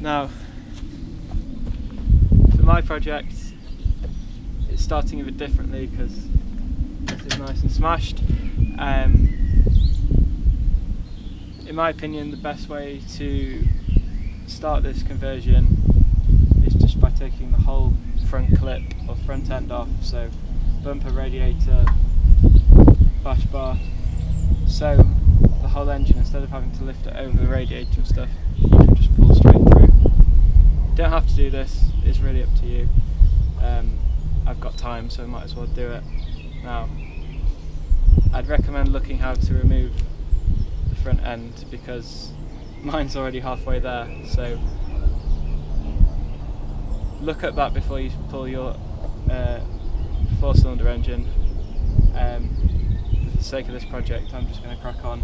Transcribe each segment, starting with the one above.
Now, for my project, it's starting a bit differently because this is nice and smashed. In my opinion, the best way to start this conversion is just by taking the whole front clip or front end off, so bumper, radiator, flash bar, so the whole engine, instead of having to lift it over the radiator and stuff, you can just pull straight through. You don't have to do this, it's really up to you. I've got time, so I might as well do it now. I'd recommend looking how to remove the front end because mine's already halfway there, so look at that before you pull your 4-cylinder engine. For the sake of this project, I'm just going to crack on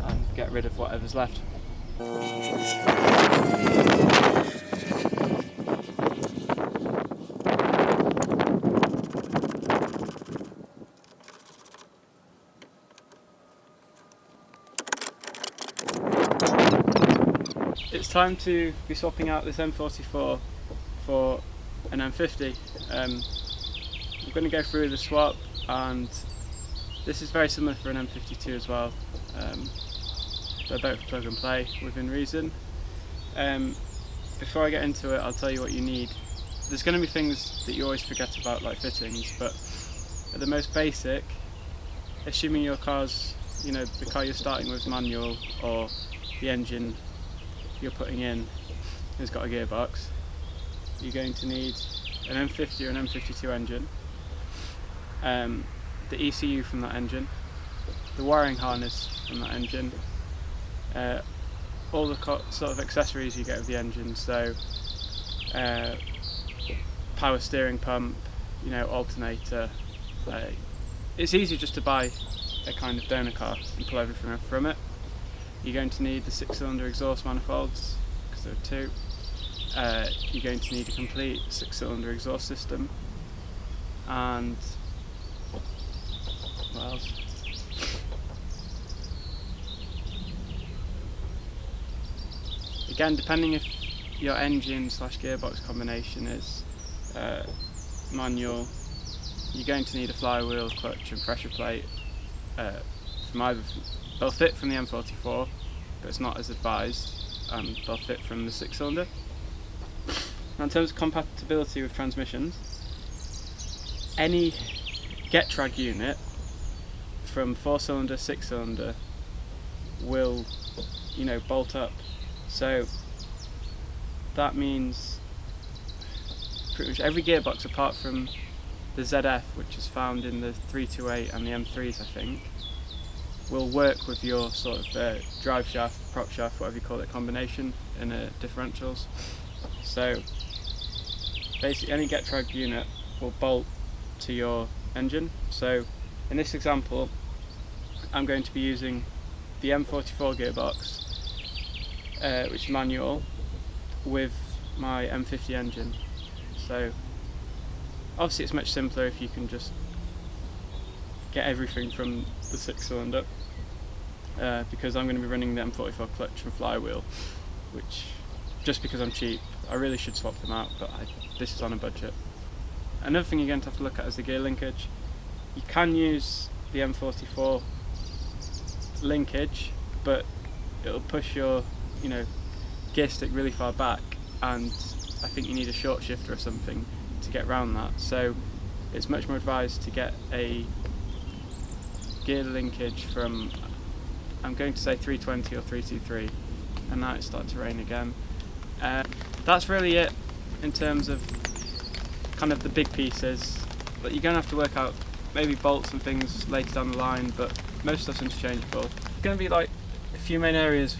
and get rid of whatever's left. It's time to be swapping out this M44 for an M50. I'm going to go through the swap, and this is very similar for an M52 as well. They're both plug and play within reason. Before I get into it, I'll tell you what you need. There's going to be things that you always forget about, like fittings, but at the most basic, assuming your car's, the car you're starting with manual, or the engine you're putting in has got a gearbox, you're going to need an M50 or an M52 engine, the ECU from that engine, the wiring harness from that engine, all the sort of accessories you get with the engine, so power steering pump, alternator. It's easy just to buy a kind of donor car and pull everything from it. You're going to need the 6-cylinder exhaust manifolds, because there are two. You're going to need a complete 6-cylinder exhaust system, and what else? Again, depending if your engine / gearbox combination is manual, you're going to need a flywheel, clutch and pressure plate from either. They'll fit from the M44, but it's not as advised, and they'll fit from the 6-cylinder. Now, in terms of compatibility with transmissions, any get drag unit from 4-cylinder, 6-cylinder will, bolt up. So that means pretty much every gearbox apart from the ZF, which is found in the 328 and the M3s, I think, will work with your sort of drive shaft, prop shaft, whatever you call it, combination in differentials. So basically any get drag unit will bolt to your engine. So in this example, I'm going to be using the M44 gearbox, which is manual, with my M50 engine. So obviously it's much simpler if you can just get everything from the 6-cylinder, because I'm going to be running the M44 clutch and flywheel, which, just because I'm cheap, I really should swap them out, but this is on a budget. Another thing you're going to have to look at is the gear linkage. You can use the M44 linkage, but it'll push your gear stick really far back, and I think you need a short shifter or something to get around that. So it's much more advised to get a gear linkage from, I'm going to say 320 or 323, and now it's started to rain again. That's really it in terms of kind of the big pieces, but you're going to have to work out maybe bolts and things later down the line, but most stuff's interchangeable. There's going to be like a few main areas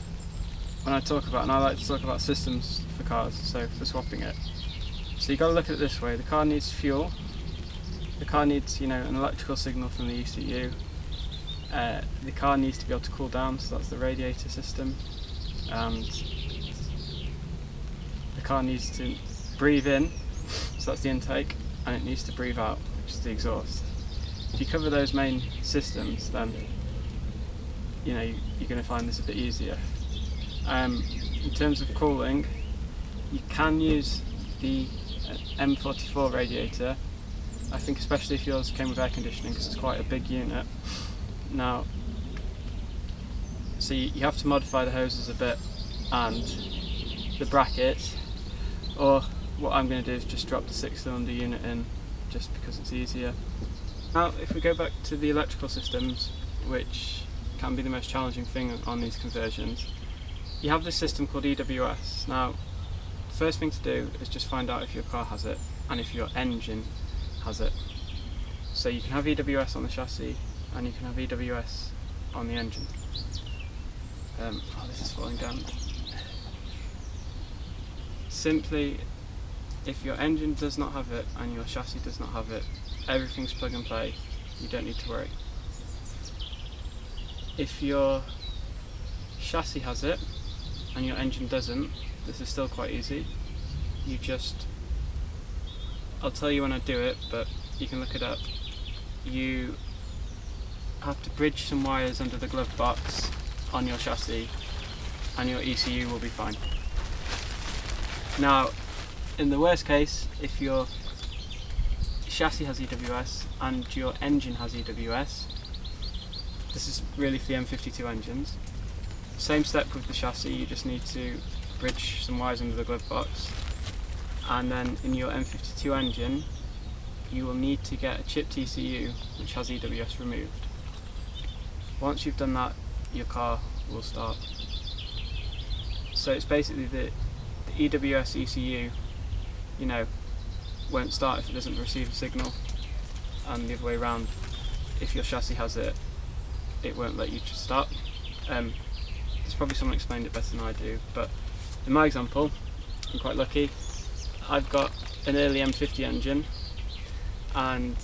when I talk about, and I like to talk about systems for cars, so for swapping it. So you've got to look at it this way: the car needs fuel, the car needs an electrical signal from the ECU, the car needs to be able to cool down, so that's the radiator system, and the car needs to breathe in, so that's the intake, and it needs to breathe out, which is the exhaust. If you cover those main systems, then you're going to find this a bit easier. In terms of cooling, You can use the M44 radiator, I think, especially if yours came with air conditioning, because it's quite a big unit. Now, so you have to modify the hoses a bit and the brackets, or what I'm going to do is just drop the 6-cylinder unit in, just because it's easier. Now, if we go back to the electrical systems, which can be the most challenging thing on these conversions, you have this system called EWS. Now, the first thing to do is just find out if your car has it and if your engine has it. So you can have EWS on the chassis and you can have EWS on the engine. Oh, this is falling down. Simply, if your engine does not have it and your chassis does not have it, everything's plug and play, you don't need to worry. If your chassis has it and your engine doesn't, this is still quite easy. You just, I'll tell you when I do it, but you can look it up. You have to bridge some wires under the glove box on your chassis and your ECU will be fine. Now, in the worst case, if your chassis has EWS and your engine has EWS, this is really for the M52 engines. Same step with the chassis, you just need to bridge some wires under the glove box, and then in your M52 engine you will need to get a chipped ECU which has EWS removed. Once you've done that, your car will start. So it's basically the EWS ECU, you know, won't start if it doesn't receive a signal, and the other way around, if your chassis has it, it won't let you start. There's probably someone explained it better than I do, but in my example, I'm quite lucky. I've got an early M50 engine and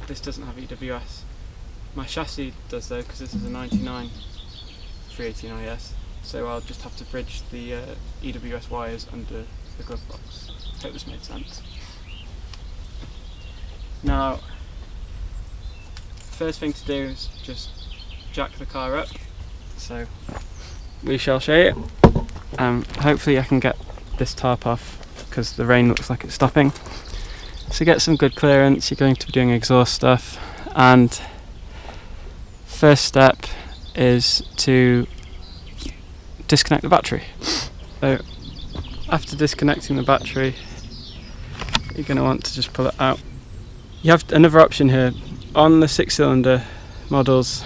this doesn't have EWS. My chassis does though, because this is a 99 318 IS, so I'll just have to bridge the EWS wires under the glove box. Hope this made sense. Now, first thing to do is just jack the car up, so we shall show you. Hopefully I can get this tarp off because the rain looks like it's stopping. So get some good clearance, you're going to be doing exhaust stuff, and first step is to disconnect the battery. So after disconnecting the battery, you're going to want to just pull it out. You have another option here. On the 6-cylinder models,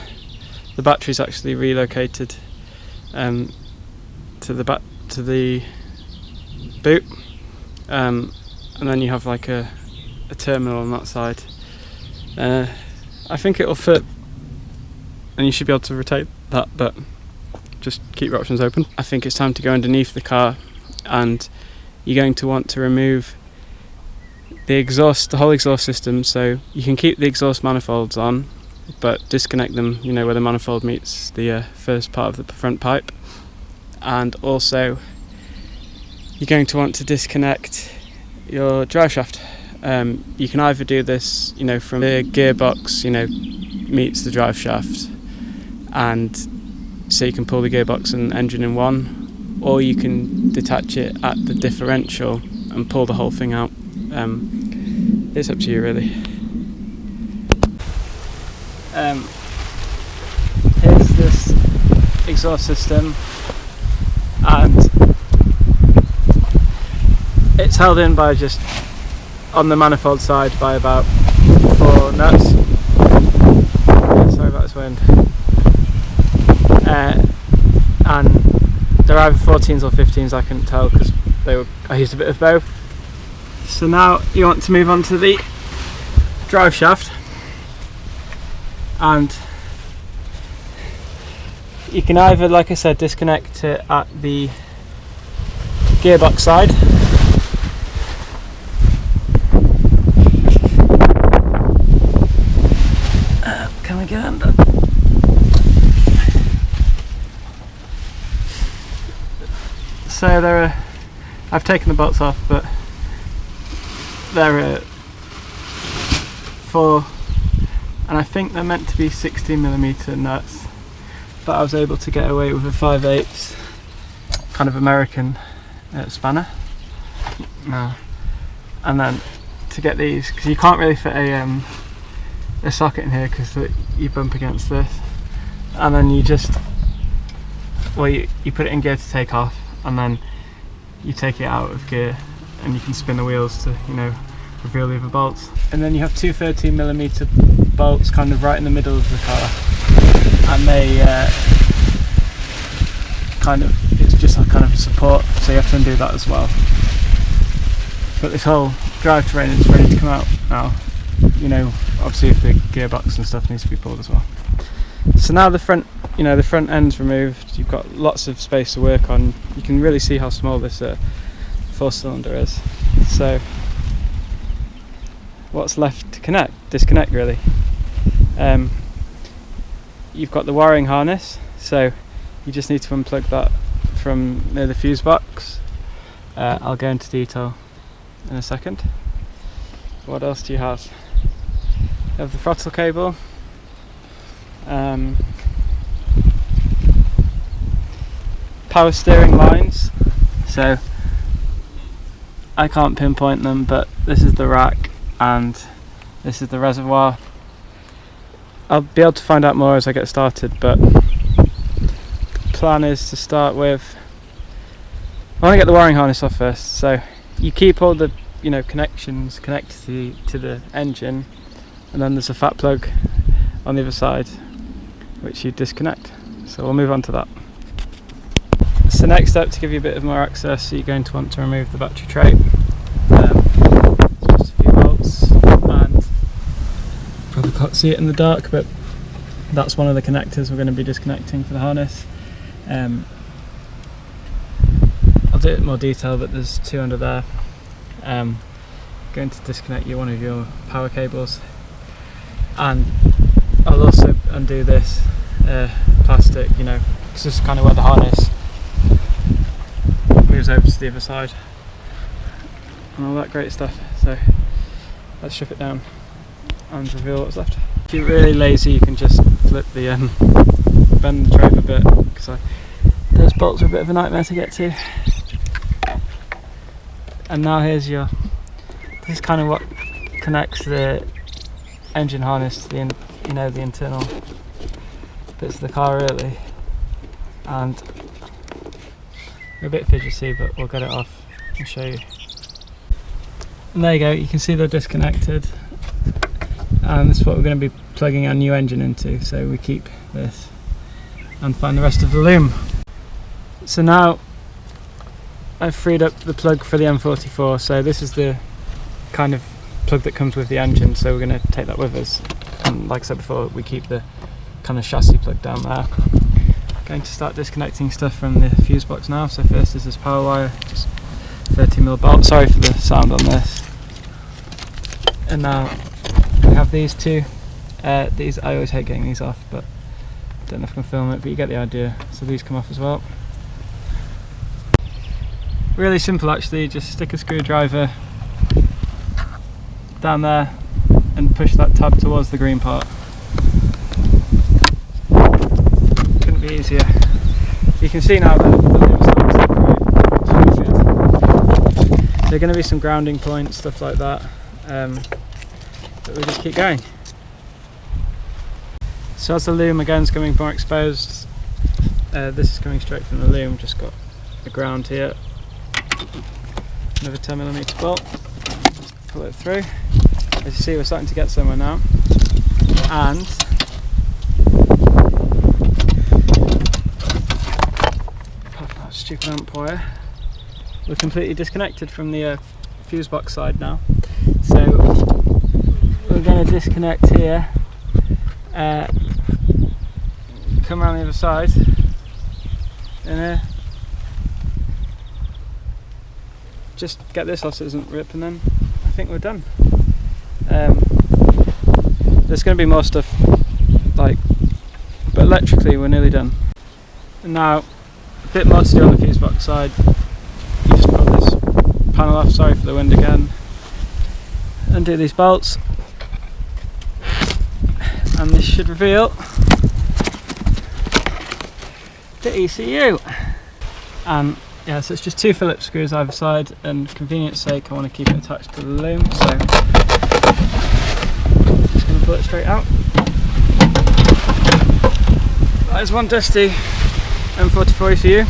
the battery is actually relocated to the boot, and then you have like a terminal on that side. I think it'll fit and you should be able to rotate that, but just keep your options open. I think it's time to go underneath the car, and you're going to want to remove the exhaust, the whole exhaust system. So you can keep the exhaust manifolds on, but disconnect them, you know, where the manifold meets the first part of the front pipe. And also you're going to want to disconnect your drive shaft. You can either do this, you know, from the gearbox, you know, meets the drive shaft, and so you can pull the gearbox and engine in one, or you can detach it at the differential and pull the whole thing out. It's up to you really. Here's this exhaust system, and it's held in by just on the manifold side by about 4 nuts. Sorry about this wind. And they're either 14s or 15s, I couldn't tell because I used a bit of both. So now you want to move on to the drive shaft, and you can either, like I said, disconnect it at the gearbox side, can we get under? So I've taken the bolts off, but there are 4, and I think they're meant to be 16mm nuts, but I was able to get away with a 5/8 kind of American spanner. No. And then to get these, because you can't really fit a socket in here because you bump against this, and then you just, well, you put it in gear to take off, and then you take it out of gear and you can spin the wheels to, you know, reveal the other bolts. And then you have two 13mm bolts kind of right in the middle of the car, and they it's just a kind of support, so you have to undo that as well. But this whole drivetrain is ready to come out now, you know, obviously if the gearbox and stuff needs to be pulled as well. So now the front, you know, the front end's removed, you've got lots of space to work on. You can really see how small this 4-cylinder is. So what's left to disconnect really? You've got the wiring harness, so you just need to unplug that from near the fuse box. I'll go into detail in a second. What else do you have? You have the throttle cable, power steering lines, so I can't pinpoint them, but this is the rack and this is the reservoir. I'll be able to find out more as I get started, but the plan is to start with, I want to get the wiring harness off first. So you keep all the, you know, connections connected to the engine, and then there's a fat plug on the other side which you disconnect. So we'll move on to that. So next up, to give you a bit of more access, you're going to want to remove the battery tray. It's just a few bolts, and probably can't see it in the dark, but that's one of the connectors we're going to be disconnecting for the harness. I'll do it in more detail, but there's two under there. Going to disconnect one of your power cables, and I'll also undo this plastic, you know, because this is kind of where the harness moves over to the other side and all that great stuff. So let's strip it down and reveal what's left. If you're really lazy, you can just flip the bend the tray a bit, because those bolts are a bit of a nightmare to get to. And now here's this is kind of what connects the engine harness to the, you know, the internal bits of the car really. And we're a bit fidgety, but we'll get it off and show you. And there you go, you can see they're disconnected, and this is what we're going to be plugging our new engine into. So we keep this and find the rest of the loom. So now I've freed up the plug for the M44, so this is the kind of plug that comes with the engine, so we're going to take that with us. And like I said before, we keep the kind of chassis plug down there. Going to start disconnecting stuff from the fuse box now. So first is this power wire, just 30mm bolt. Sorry for the sound on this. And now we have these two. These, I always hate getting these off, but I don't know if I can film it, but you get the idea. So these come off as well. Really simple actually, just stick a screwdriver down there and push that tab towards the green part. Couldn't be easier. You can see now that the loom's starting to separate. There are going to be some grounding points, stuff like that, but we just keep going. So as the loom again is becoming more exposed, this is coming straight from the loom, just got a ground here. Another 10mm bolt, just pull it through. As you see, we're starting to get somewhere now, and apart from that stupid amp wire, we're completely disconnected from the fuse box side now. So we're going to disconnect here, come around the other side, in here. Just get this off so it doesn't rip, and then I think we're done. There's going to be more stuff, but electrically we're nearly done. And now a bit more to do on the fuse box side. You just pull this panel off, sorry for the wind again, undo these bolts, and this should reveal the ECU. And yeah, so it's just 2 Phillips screws either side, and for convenience sake I want to keep it attached to the loom, so just going to pull it straight out. There's one dusty M44 ECU.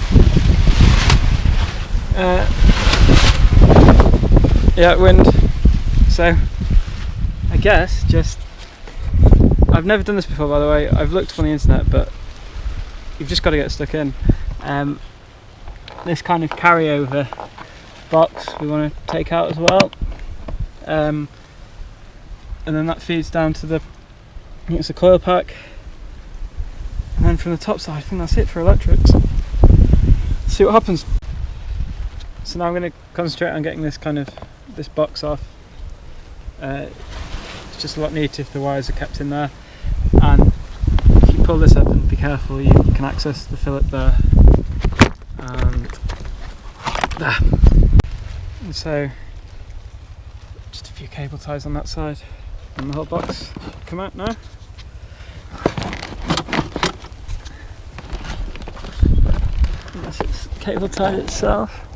Yeah, wind. So I guess I've never done this before, by the way. I've looked on the internet, but you've just got to get stuck in. This kind of carryover box we want to take out as well, and then that feeds down to the, I think it's a coil pack, and then from the top side I think that's it for electrics. Let's see what happens. So now I'm going to concentrate on getting this box off. It's just a lot neater if the wires are kept in there, and if you pull this up and be careful, you can access the Phillip there and there. And so just a few cable ties on that side, and the whole box should come out now. Unless it's cable tied itself.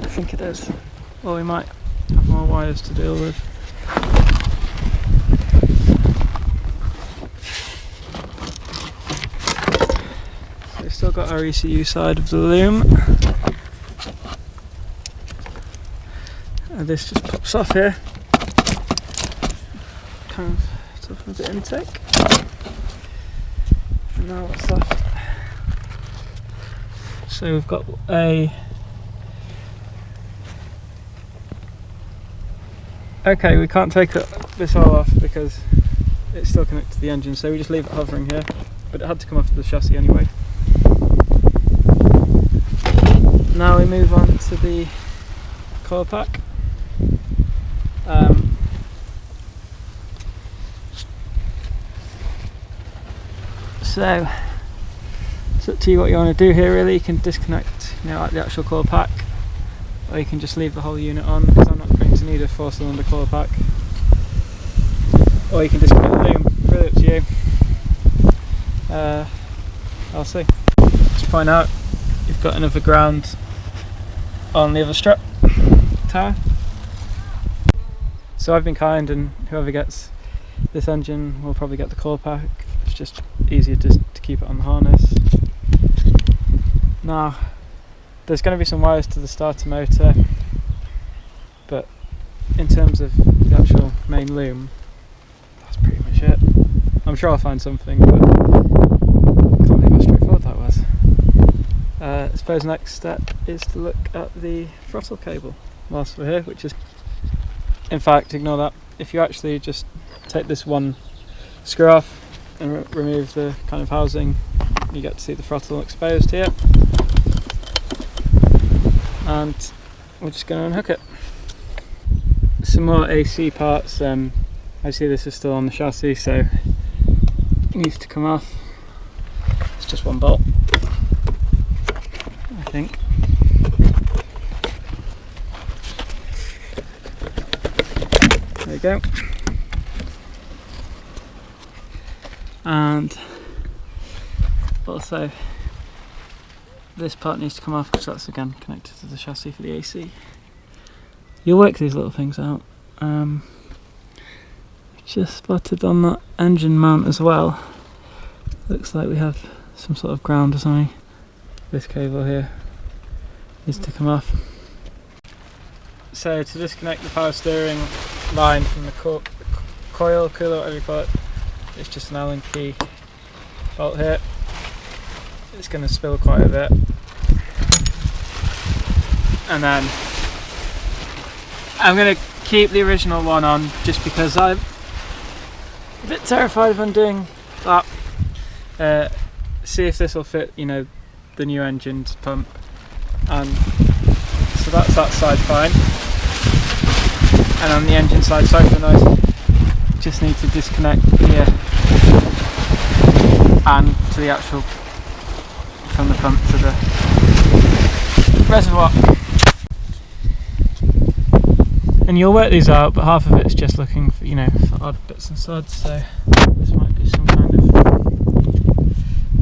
I think it is. Well, we might have more wires to deal with. So we've still got our ECU side of the loom. And this just pops off here. Kind of toughen the intake. And now what's left? So we've got a... Okay, we can't take this all off because it's still connected to the engine, so we just leave it hovering here, but it had to come off the chassis anyway. Now we move on to the coil pack. So it's up to you what you want to do here really. You can disconnect, like the actual coil pack, or you can just leave the whole unit on, because I'm not going to need a 4-cylinder coil pack. Or you can disconnect the loom, really up to you. I'll see. Just point out, you've got another ground on the other strap tower. So I've been kind, and whoever gets this engine will probably get the coil pack. It's just easier just to keep it on the harness. Now, there's going to be some wires to the starter motor, but in terms of the actual main loom, that's pretty much it. I'm sure I'll find something, but I can't believe how straightforward that was. I suppose next step is to look at the throttle cable whilst we're here, which is, in fact, ignore that. If you actually just take this one screw off and remove the kind of housing, you get to see the throttle exposed here. And we're just going to unhook it. Some more AC parts. I see this is still on the chassis, so it needs to come off. It's just one bolt, I think. There you go. And also this part needs to come off because that's again connected to the chassis for the AC. You'll work these little things out. Just spotted on that engine mount as well. Looks like we have some sort of ground or something. This cable here needs to come off. So to disconnect the power steering line from the coil, cooler, whatever you call it, it's just an Allen key bolt here. It's going to spill quite a bit, and then I'm going to keep the original one on just because I'm a bit terrified of undoing that. See if this will fit, the new engine's pump, and so that's that side fine, and on the engine side, sorry for the noise, just need to disconnect here and to the actual, from the pump to the reservoir. And you'll work these out, but half of it's just looking for, for odd bits and sods, so this might be some kind of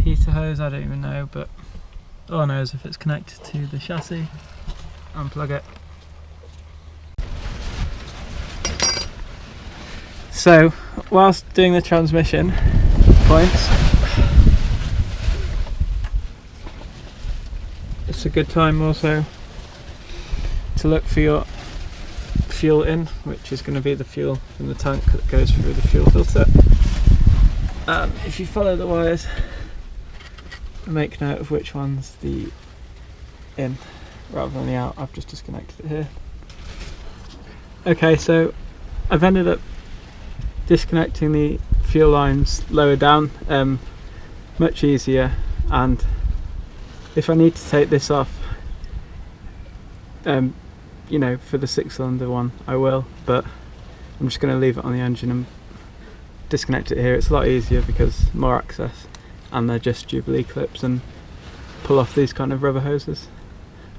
heater hose, I don't even know, but all I know is if it's connected to the chassis, unplug it. So, whilst doing the transmission points, it's a good time also to look for your fuel in, which is going to be the fuel from the tank that goes through the fuel filter. And if you follow the wires, make note of which one's the in rather than the out. I've just disconnected it here. Okay, so I've ended up disconnecting the fuel lines lower down, much easier, and if I need to take this off, you know, for the 6-cylinder one I will, but I'm just going to leave it on the engine and disconnect it here. It's a lot easier because more access, and they're just Jubilee clips, and pull off these kind of rubber hoses.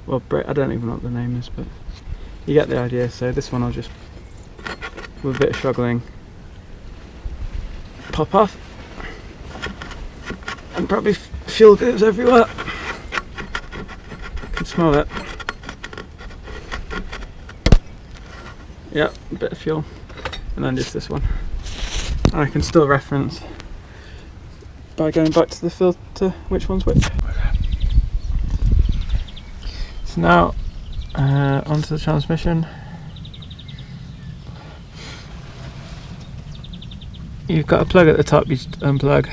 Well, I don't even know what the name is, but you get the idea. So this one I'll just, with a bit of struggling, pop off, and probably fuel goes everywhere. Can smell it. Yep, a bit of fuel, and then just this one. And I can still reference by going back to the filter which one's which. Okay. So now onto the transmission. You've got a plug at the top, you just unplug,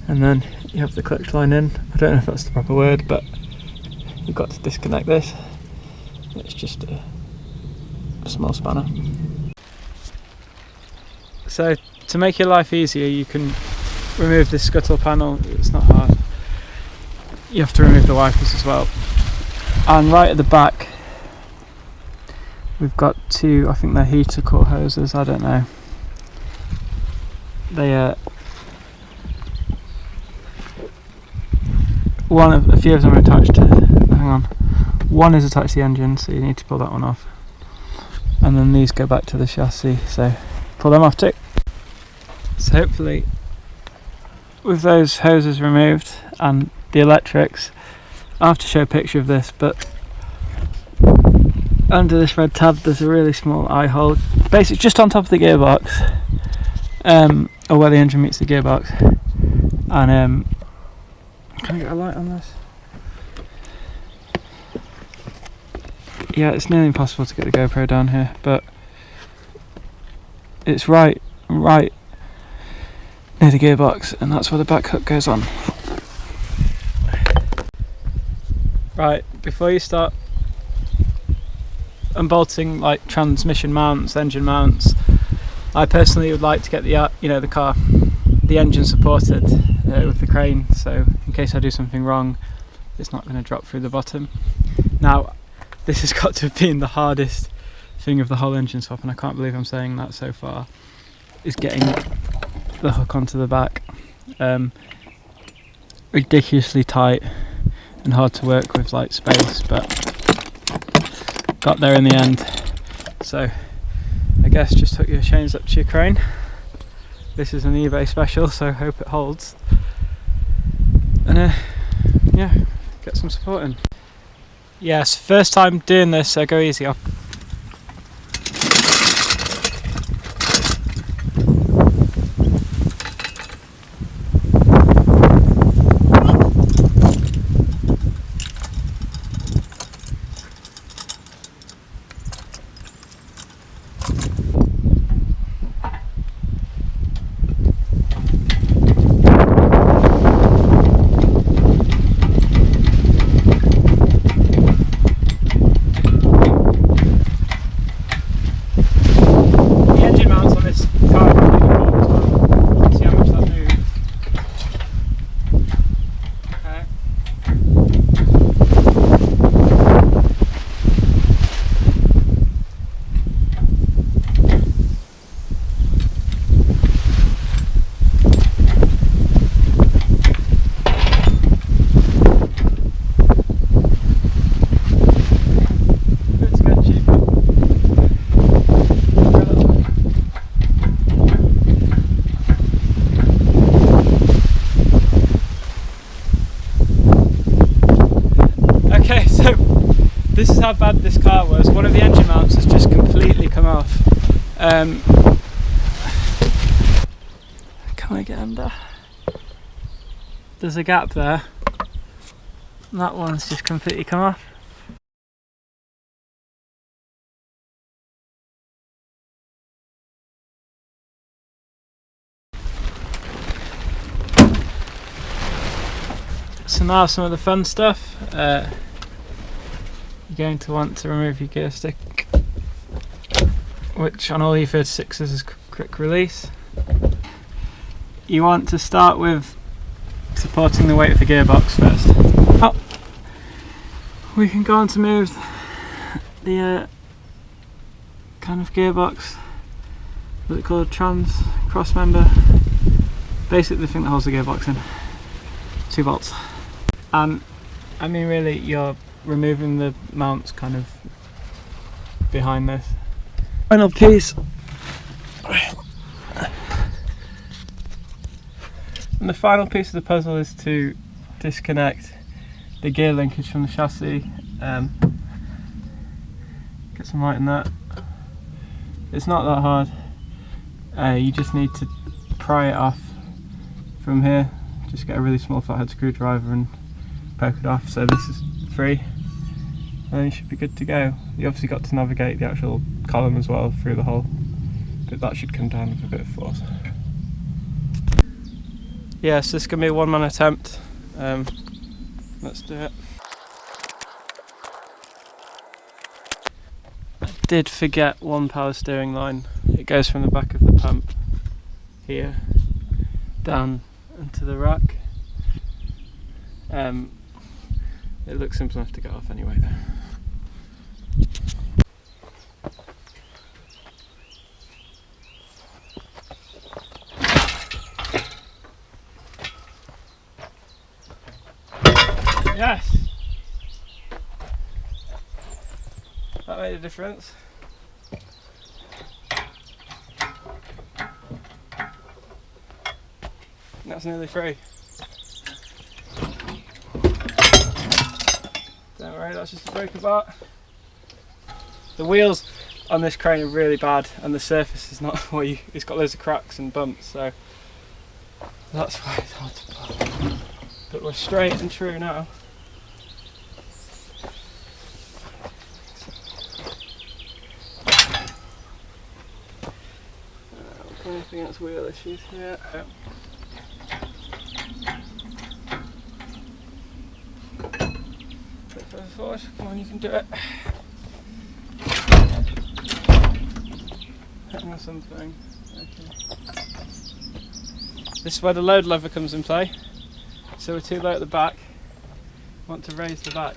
and then you have the clutch line in. I don't know if that's the proper word, but you've got to disconnect this. It's just a small spanner. So to make your life easier, you can remove this scuttle panel. It's not hard. You have to remove the wipers as well. And right at the back we've got two, I think they're heater core hoses, I don't know. They a few of them are attached to, hang on, one is attached to the engine, so you need to pull that one off, and then these go back to the chassis, so pull them off too. So hopefully with those hoses removed and the electrics, I'll have to show a picture of this, but under this red tab there's a really small eye hole, basically just on top of the gearbox, or where the engine meets the gearbox, and can I get a light on this? Yeah, it's nearly impossible to get the GoPro down here, but it's right near the gearbox, and that's where the back hook goes on. Right, before you start unbolting like transmission mounts, engine mounts, I personally would like to get the the engine supported with the crane, so in case I do something wrong, it's not going to drop through the bottom. Now, this has got to have been the hardest thing of the whole engine swap, and I can't believe I'm saying that so far, is getting the hook onto the back. Ridiculously tight and hard to work with, like space, but got there in the end. So I guess just hook your chains up to your crane. This is an eBay special, so I hope it holds, and yeah, get some support in. Yes, first time doing this, so go easy. this is how bad this car was. One of the engine mounts has just completely come off. Can I get under? There's a gap there. And that one's just completely come off. So now some of the fun stuff. You're going to want to remove your gear stick, which on all E36s is quick release. You want to start with supporting the weight of the gearbox first. Oh, we can go on to move the kind of gearbox, what's it called, trans cross member, basically the thing that holds the gearbox in, 2 bolts. And I mean really you're removing the mounts kind of behind this. Final piece. And the final piece of the puzzle is to disconnect the gear linkage from the chassis. Get some light in that. It's not that hard. You just need to pry it off from here. Just get a really small flathead screwdriver and poke it off. So this is free. And then you should be good to go. You obviously got to navigate the actual column as well through the hole, but that should come down with a bit of force. Yeah, so this is going to be a one-man attempt. Let's do it. I did forget one power steering line. It goes from the back of the pump here down into the rack. It looks simple enough to get off anyway though. Yes! That made a difference. That's nearly free. Don't worry, that's just a broken bar. The wheels on this crane are really bad and the surface is not what it's got loads of cracks and bumps, so that's why it's hard to pull. But we're straight and true now. Anything else wheel issues here? Bit further forward, come on, you can do it. Hitting something. Okay. This is where the load lever comes in play. So we're too low at the back. Want to raise the back.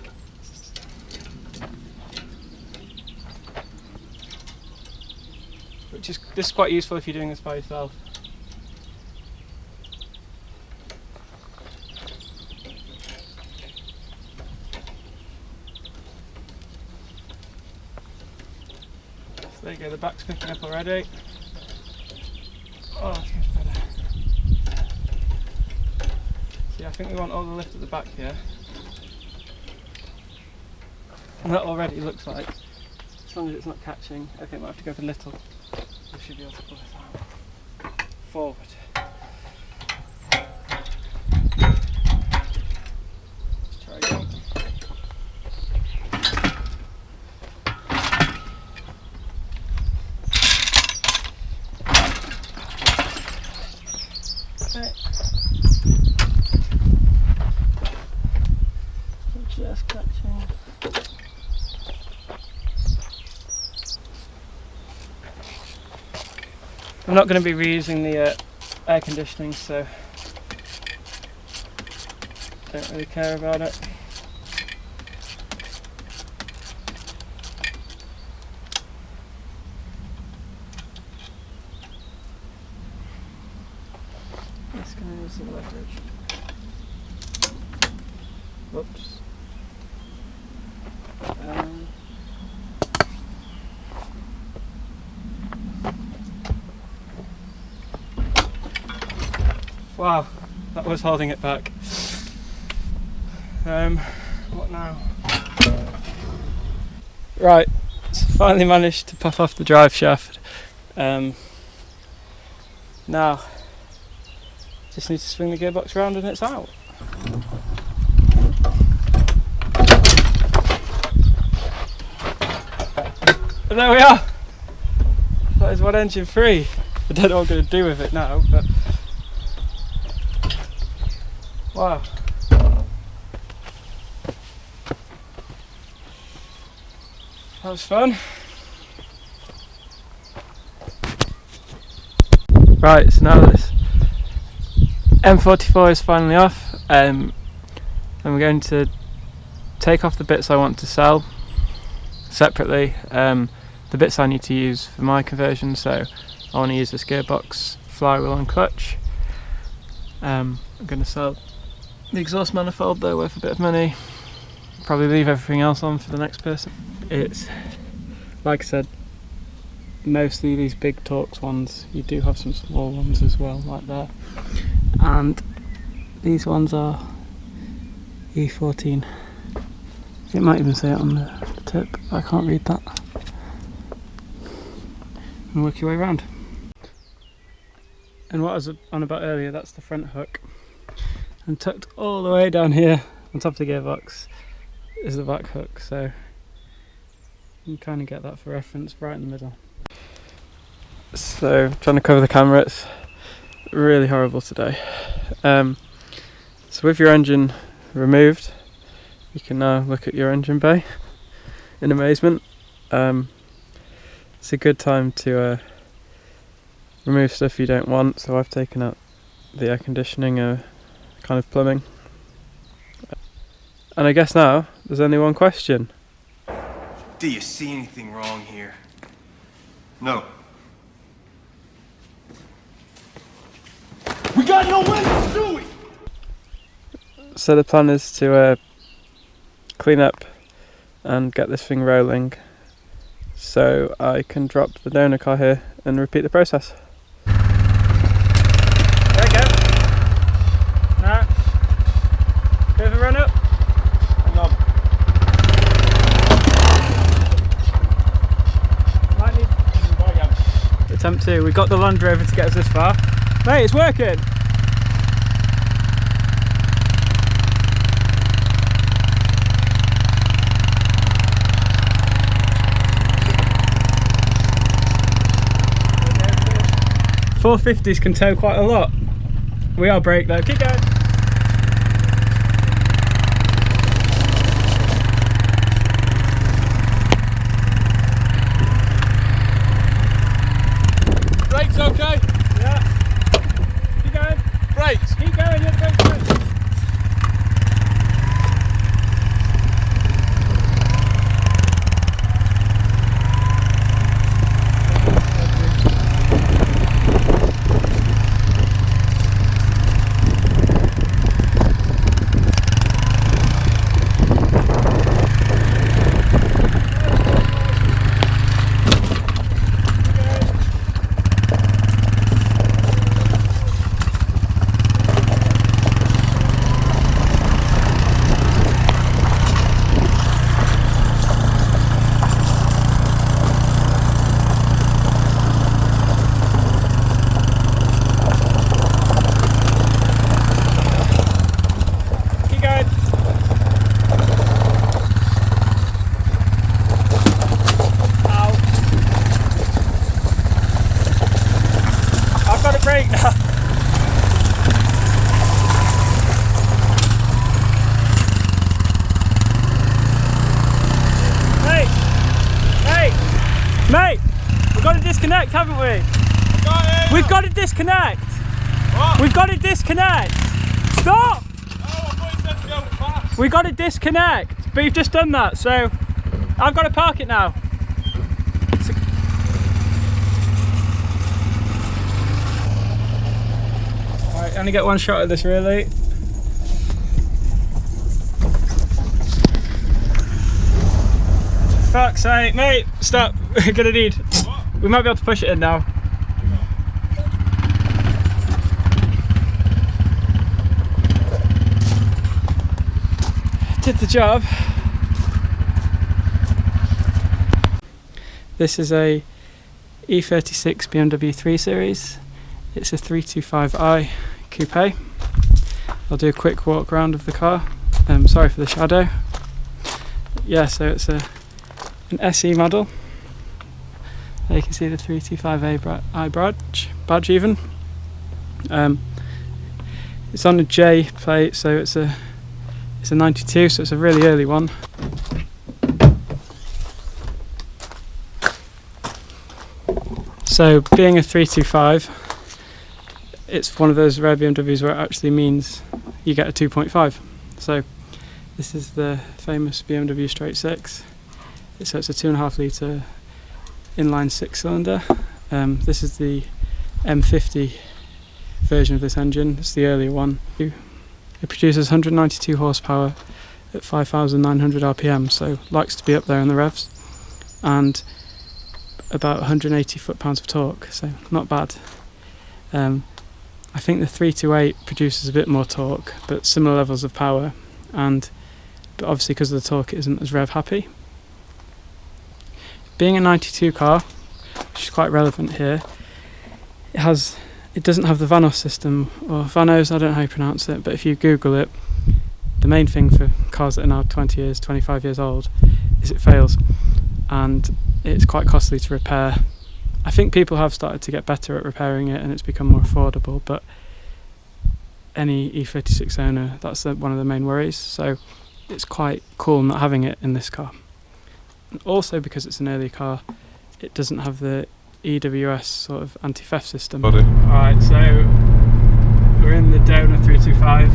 This is quite useful if you're doing this by yourself. So there you go, the back's picking up already. Oh, that's much better. See, I think we want all the lift at the back here. And that already looks like, as long as it's not catching, I think we'll have to go for little. We should be able to pull this out. Forward. Let's try again. Okay. Just catching. I'm not going to be reusing the air conditioning, so don't really care about it. It's going to use some leverage. Whoops. Wow, that was holding it back. What now? Right, so finally managed to pop off the drive shaft. Now, just need to swing the gearbox around and it's out. And there we are! That is one engine free. I don't know what I'm going to do with it now, but wow. That was fun. Right, so now this M44 is finally off, and we're going to take off the bits I want to sell separately. The bits I need to use for my conversion, so I want to use this gearbox, flywheel and clutch. I'm going to sell the exhaust manifold, they're worth a bit of money. Probably leave everything else on for the next person. It's, like I said, mostly these big Torx ones. You do have some small ones as well, like that. And these ones are E14. It might even say it on the tip, I can't read that. And work your way around. And what I was on about earlier, that's the front hook. And tucked all the way down here on top of the gearbox is the back hook, so you can kind of get that for reference right in the middle. So, trying to cover the camera, it's really horrible today. So with your engine removed, you can now look at your engine bay in amazement. It's a good time to remove stuff you don't want, so I've taken out the air conditioning, kind of plumbing. And I guess now there's only one question. Do you see anything wrong here? No. We got no windows, do we? So the plan is to clean up and get this thing rolling, so I can drop the donor car here and repeat the process. There we go. Now, bit of a run up. Hang on. Might need attempt 2. We've got the Land Rover to get us this far. Mate, it's working! .450s can tow quite a lot. We are brake though. Keep going! Brakes okay? Yeah. Keep going. Brakes. Keep going, you're the brakes. Brake now. Mate, we've got to disconnect, haven't we? We've got to disconnect. What? We've got to disconnect. Stop! Oh, I thought you said to go fast. We've got to disconnect, but you've just done that, so I've got to park it now. Alright, only get one shot at this really. Fuck's sake, mate, stop. We're gonna need. What? We might be able to push it in now. Did the job. This is a E36 BMW 3 Series. It's a 325i coupe. I'll do a quick walk around of the car. Sorry for the shadow. Yeah, so it's an SE model. There you can see the 325i badge even. It's on a J plate, so it's a 92, so it's a really early one. So being a 325, it's one of those rare BMWs where it actually means you get a 2.5. So this is the famous BMW straight six. So it's a 2.5 litre inline 6-cylinder. This is the M50 version of this engine. It's the earlier one. It produces 192 horsepower at 5,900 RPM, so likes to be up there in the revs, and about 180 foot-pounds of torque, so not bad. I think the 328 produces a bit more torque, but similar levels of power, but obviously because of the torque it isn't as rev happy. Being a 92 car, which is quite relevant here, it doesn't have the Vanos system, or Vanos, I don't know how you pronounce it, but if you Google it, the main thing for cars that are now 20 years, 25 years old is it fails, and it's quite costly to repair. I think people have started to get better at repairing it and it's become more affordable, but any E36 owner, that's one of the main worries, so it's quite cool not having it in this car. And also because it's an early car, it doesn't have the EWS sort of anti-theft system. Alright, so we're in the Donor 325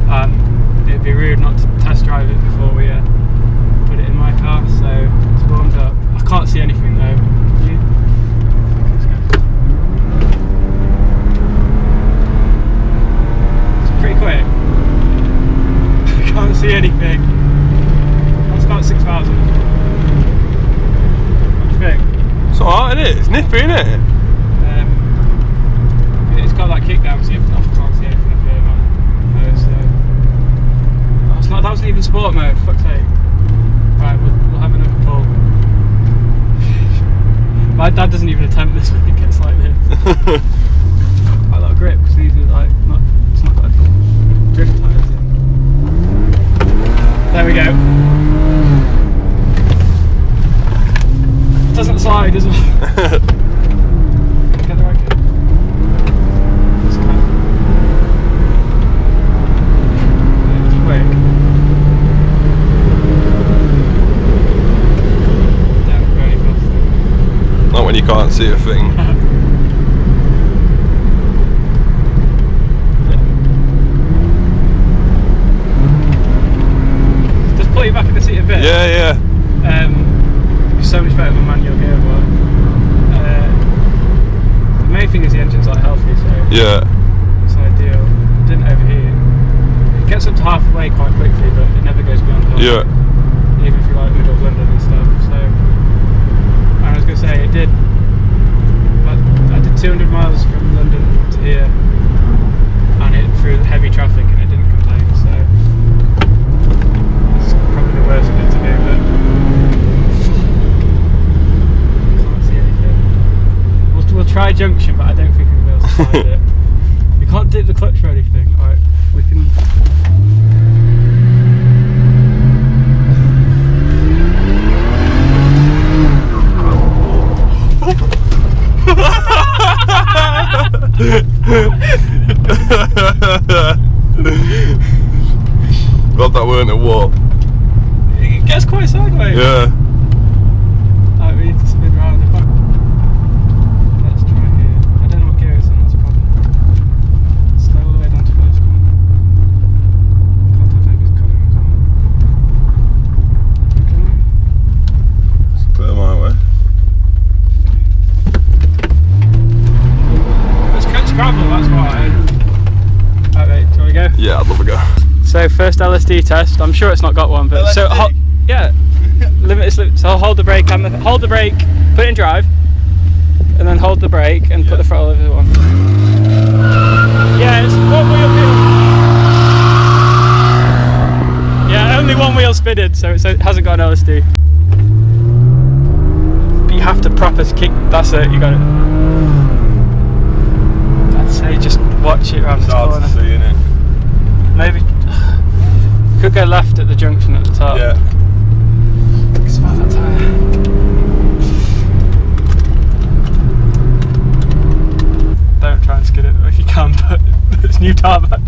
and it'd be rude not to test drive it before we put it in my car, so it's warmed up. I can't see anything though. You? It's pretty quick. I can't see anything. That's about 6,000. What do you think? It's alright, isn't it? It's nippy, isn't it? It's got that kick down, so you can't see anything up here, man. That wasn't even sport mode, fuck's sake. Right, we'll have another pull. My dad doesn't even attempt this when it gets like this. Quite a lot of grip, because these are like, it's not like drift tyres. There we go. Doesn't slide as well. Get the right gear. It's quick. Don't go any faster. Not when you can't see a thing. Just pull you back in the seat a bit. Yeah, yeah. So much better than manual gearbox. The main thing is the engine's like healthy, so Yeah. it's ideal. It didn't overheat. It gets up to halfway quite quickly, but it never goes beyond half. Yeah. Even if you like middle of London and stuff. So, and I was going to say, it did. But I did 200 miles from London to here, and it through heavy traffic, and it didn't complain. So it's probably the worst bit to do, but. We'll try junction, but I don't think we'll be able to slide it. We can't dip the clutch or anything. Alright, we can. God, that weren't a what? It gets quite sideways. Yeah. Alright, we need to spin round the back. Let's try here. I don't know what gear it's in, that's a problem. Slow all the way down to first one. Can't tell if anybody's coming as well. Okay. Let's put them my way. Let's catch gravel, that's why. Alright, shall we go? Yeah, I'd love a go. So first LSD test. I'm sure it's not got one, but so yeah. Limit is so I'll hold the brake and hold the brake, put it in drive, and then hold the brake and put the throttle over the one. Yeah, it's one wheel spinning. Yeah, only one wheel spinning, so it hasn't got an LSD. But you have to proper kick. That's it. You got it. I'd say just watch it around It's this hard corner. to see, innit? Maybe could go left at the junction at the top. Yeah. Smell that tyre. Don't try and skid it if you can, but it's new tarmac.